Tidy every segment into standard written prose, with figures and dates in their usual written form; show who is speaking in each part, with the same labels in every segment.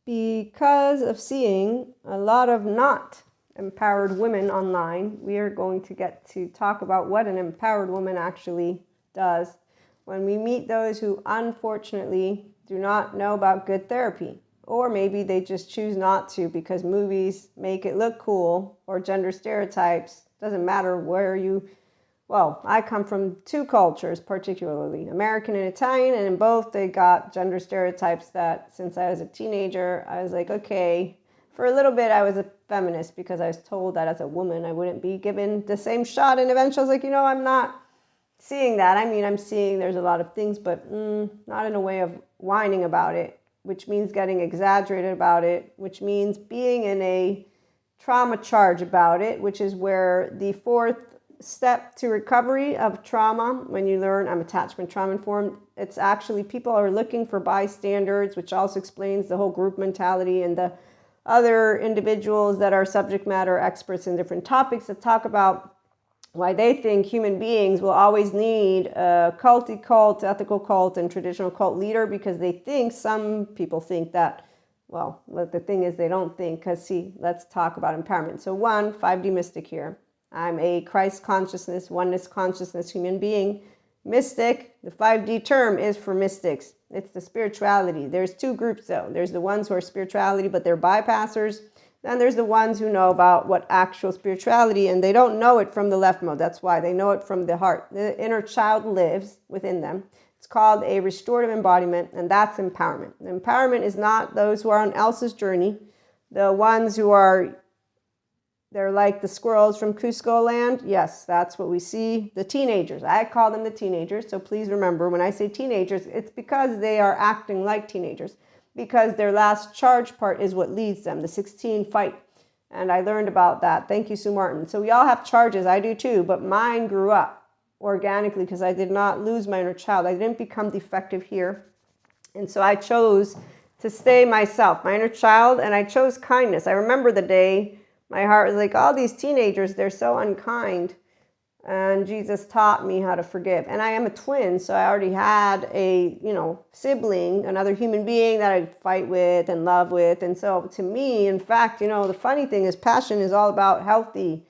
Speaker 1: because of seeing a lot of not empowered women online, we are going to get to talk about what an empowered woman actually does when we meet those who unfortunately do not know about good therapy. Or maybe they just choose not to because movies make it look cool, or gender stereotypes. Doesn't matter where you... Well, I come from two cultures, particularly American and Italian, and in both they got gender stereotypes that since I was a teenager, I was like, okay. For a little bit, I was a feminist because I was told that as a woman, I wouldn't be given the same shot. And eventually I was like, I'm not seeing that. I mean, I'm seeing there's a lot of things, but not in a way of whining about it, which means getting exaggerated about it, which means being in a trauma charge about it, which is where the fourth step to recovery of trauma, when you learn I'm attachment trauma informed, it's actually people are looking for bystanders, which also explains the whole group mentality and the other individuals that are subject matter experts in different topics that talk about why they think human beings will always need a culty cult, ethical cult, and traditional cult leader, because they think, some people think that, well, the thing is they don't think, because see, let's talk about empowerment. So 5D mystic here. I'm a Christ consciousness, oneness consciousness human being. Mystic, the 5D term is for mystics. It's the spirituality. There's two groups though. There's the ones who are spirituality, but they're bypassers. Then there's the ones who know about what actual spirituality, and they don't know it from the left mode. That's why they know it from the heart. The inner child lives within them. It's called a restorative embodiment, and that's empowerment. Empowerment is not those who are on Elsa's journey, the ones who are... They're like the squirrels from Cusco land. Yes, that's what we see. The teenagers. I call them the teenagers. So please remember, when I say teenagers, it's because they are acting like teenagers. Because their last charge part is what leads them, the 16 fight. And I learned about that. Thank you, Sue Martin. So we all have charges. I do too. But mine grew up organically because I did not lose my inner child. I didn't become defective here. And so I chose to stay myself, my inner child, and I chose kindness. I remember the day... My heart was like, all these teenagers, they're so unkind. And Jesus taught me how to forgive. And I am a twin, so I already had a, sibling, another human being that I fight with and love with. And so to me, in fact, the funny thing is passion is all about healthy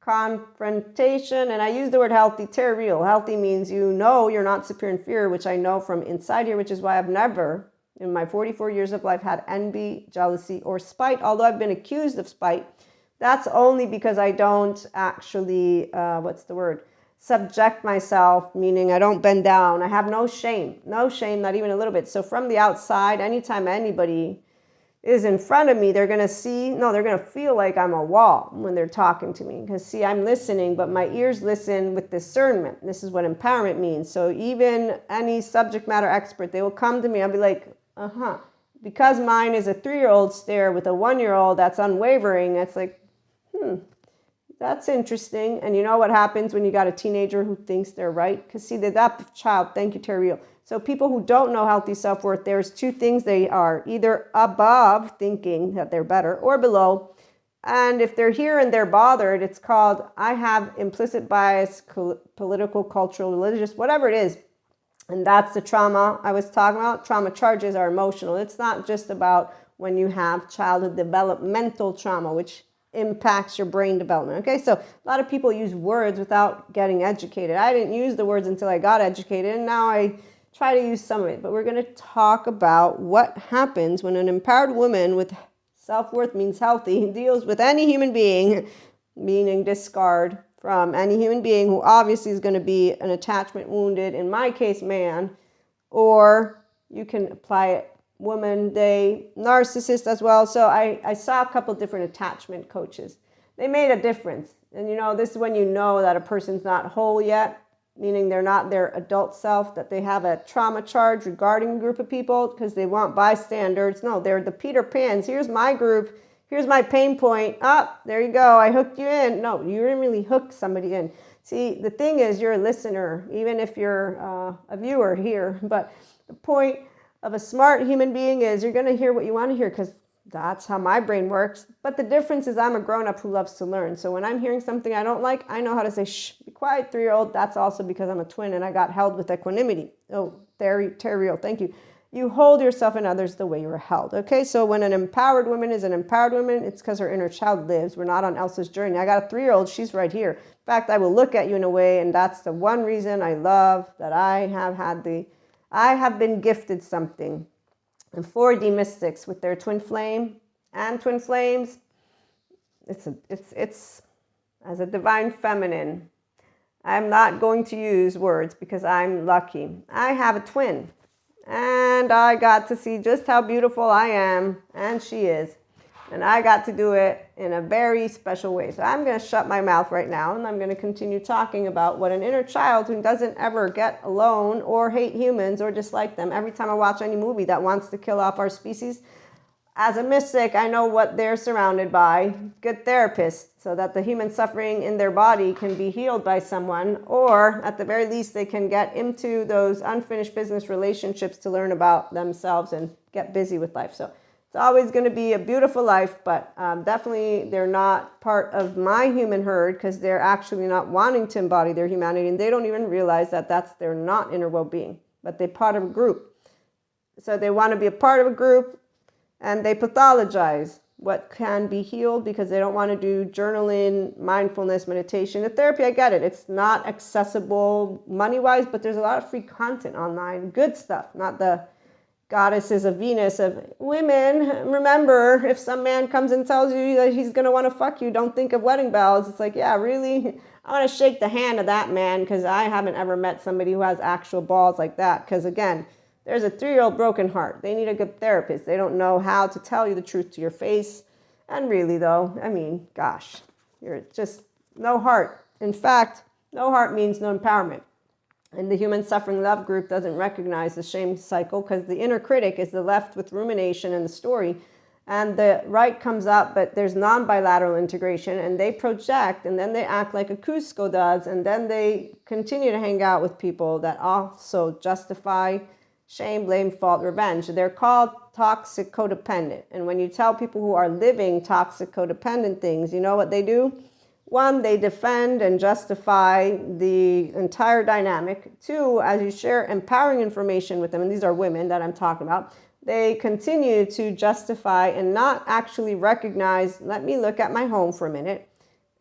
Speaker 1: confrontation. And I use the word healthy, terrible. Healthy means you're not superior in fear, which I know from inside here, which is why I've never... in my 44 years of life had envy, jealousy, or spite, although I've been accused of spite. That's only because I don't actually, subject myself, meaning I don't bend down. I have no shame, not even a little bit. So from the outside, anytime anybody is in front of me, they're going to feel like I'm a wall when they're talking to me. Because see, I'm listening, but my ears listen with discernment. This is what empowerment means. So even any subject matter expert, they will come to me, I'll be like, because mine is a 3-year-old stare with a 1-year-old that's unwavering, it's like, that's interesting. And you know what happens when you got a teenager who thinks they're right? Because see, that child, thank you, Terry. So people who don't know healthy self-worth, there's two things they are, either above, thinking that they're better, or below. And if they're here and they're bothered, it's called, I have implicit bias, political, cultural, religious, whatever it is. And that's the trauma I was talking about. Trauma charges are emotional. It's not just about when you have childhood developmental trauma, which impacts your brain development. Okay, so a lot of people use words without getting educated. I didn't use the words until I got educated, and now I try to use some of it. But we're going to talk about what happens when an empowered woman with self-worth means healthy deals with any human being, meaning discard from any human being who obviously is going to be an attachment wounded, in my case, man, or you can apply it woman, they, narcissist as well. So I saw a couple different attachment coaches. They made a difference. And this is when you know that a person's not whole yet, meaning they're not their adult self, that they have a trauma charge regarding a group of people because they want bystanders. No, they're the Peter Pans. Here's my group. Here's my pain point. There you go. I hooked you in. No, you didn't really hook somebody in. See, the thing is, you're a listener, even if you're a viewer here. But the point of a smart human being is you're going to hear what you want to hear because that's how my brain works. But the difference is I'm a grown-up who loves to learn. So when I'm hearing something I don't like, I know how to say, shh, be quiet, 3-year-old. That's also because I'm a twin and I got held with equanimity. Oh, Terry, thank you. You hold yourself and others the way you're held. Okay, so when an empowered woman is an empowered woman, it's because her inner child lives. We're not on Elsa's journey. I got a 3-year-old, she's right here. In fact, I will look at you in a way, and that's the one reason I love that I have been gifted something. And 4D mystics with their twin flame and twin flames, it's as a divine feminine. I'm not going to use words because I'm lucky. I have a twin. And I got to see just how beautiful I am, and she is. And I got to do it in a very special way. So I'm going to shut my mouth right now, and I'm going to continue talking about what an inner child who doesn't ever get alone or hate humans or dislike them. Every time I watch any movie that wants to kill off our species, as a mystic, I know what they're surrounded by. Good therapists, so that the human suffering in their body can be healed by someone, or at the very least, they can get into those unfinished business relationships to learn about themselves and get busy with life. So it's always going to be a beautiful life, but definitely they're not part of my human herd because they're actually not wanting to embody their humanity, and they don't even realize that that's their not inner well-being, but they're part of a group. So they want to be a part of a group, and they pathologize what can be healed because they don't want to do journaling, mindfulness, meditation. The therapy, I get it. It's not accessible money-wise, but there's a lot of free content online. Good stuff, not the goddesses of Venus of women. Remember, if some man comes and tells you that he's going to want to fuck you, don't think of wedding bells. It's like, yeah, really? I want to shake the hand of that man because I haven't ever met somebody who has actual balls like that. Because again, there's a 3-year-old broken heart. They need a good therapist. They don't know how to tell you the truth to your face. And really, though, I mean, gosh, you're just no heart. In fact, no heart means no empowerment. And the Human Suffering Love group doesn't recognize the shame cycle because the inner critic is the left with rumination and the story. And the right comes up, but there's non-bilateral integration, and they project, and then they act like a Cusco does, and then they continue to hang out with people that also justify shame, blame, fault, revenge. They're called toxic codependent. And when you tell people who are living toxic codependent things, you know what they do? 1, they defend and justify the entire dynamic. 2, as you share empowering information with them, and these are women that I'm talking about, they continue to justify and not actually recognize, let me look at my home for a minute.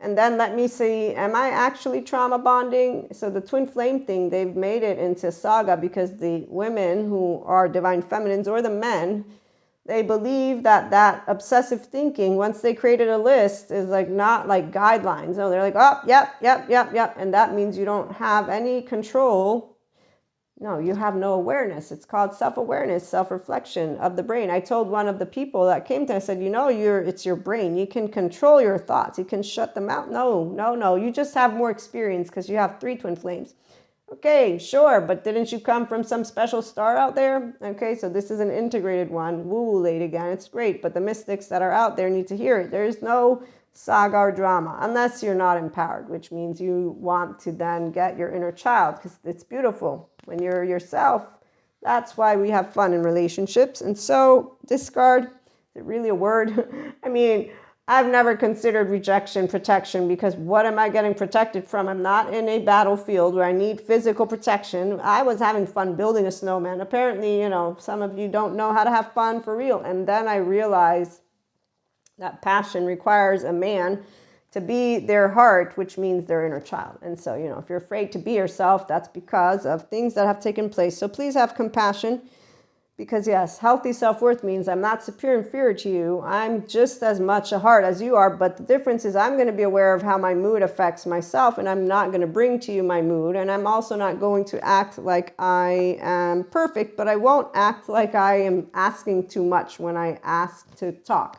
Speaker 1: And then let me see, am I actually trauma bonding? So the twin flame thing, they've made it into saga because the women who are divine feminines or the men, they believe that obsessive thinking, once they created a list, is like not like guidelines. No, they're like, oh, yep. And that means you don't have any control. No, you have no awareness. It's called self-awareness, self-reflection of the brain. I told one of the people that came to me, I said, it's your brain. You can control your thoughts. You can shut them out. No. You just have more experience because you have 3 twin flames. Okay, sure, but didn't you come from some special star out there? Okay, so this is an integrated one. Woo-woo late again. It's great, but the mystics that are out there need to hear it. There is no saga or drama unless you're not empowered, which means you want to then get your inner child because it's beautiful. When you're yourself, that's why we have fun in relationships. And so discard, is it really a word? I mean, I've never considered rejection protection because what am I getting protected from? I'm not in a battlefield where I need physical protection. I was having fun building a snowman. Apparently, some of you don't know how to have fun for real. And then I realized that passion requires a man to be their heart, which means their inner child. And so, if you're afraid to be yourself, that's because of things that have taken place. So please have compassion because, yes, healthy self-worth means I'm not superior and inferior to you. I'm just as much a heart as you are. But the difference is I'm going to be aware of how my mood affects myself, and I'm not going to bring to you my mood. And I'm also not going to act like I am perfect, but I won't act like I am asking too much when I ask to talk.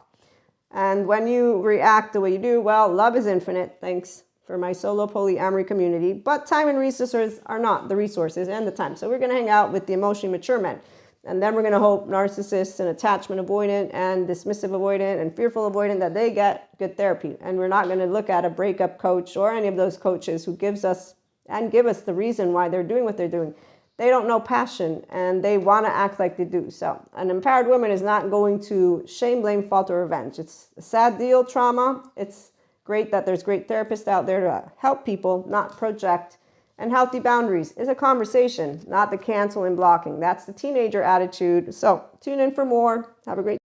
Speaker 1: And when you react the way you do, well, love is infinite. Thanks for my solo polyamory community. But time and resources are not the resources and the time. So we're going to hang out with the emotionally mature men. And then we're going to hope narcissists and attachment avoidant and dismissive avoidant and fearful avoidant that they get good therapy. And we're not going to look at a breakup coach or any of those coaches who give us the reason why they're doing what they're doing. They don't know passion and they want to act like they do. So an empowered woman is not going to shame, blame, fault, or revenge. It's a sad deal, trauma. It's great that there's great therapists out there to help people, not project And healthy boundaries is a conversation, not the cancel and blocking. That's the teenager attitude. So tune in for more. Have a great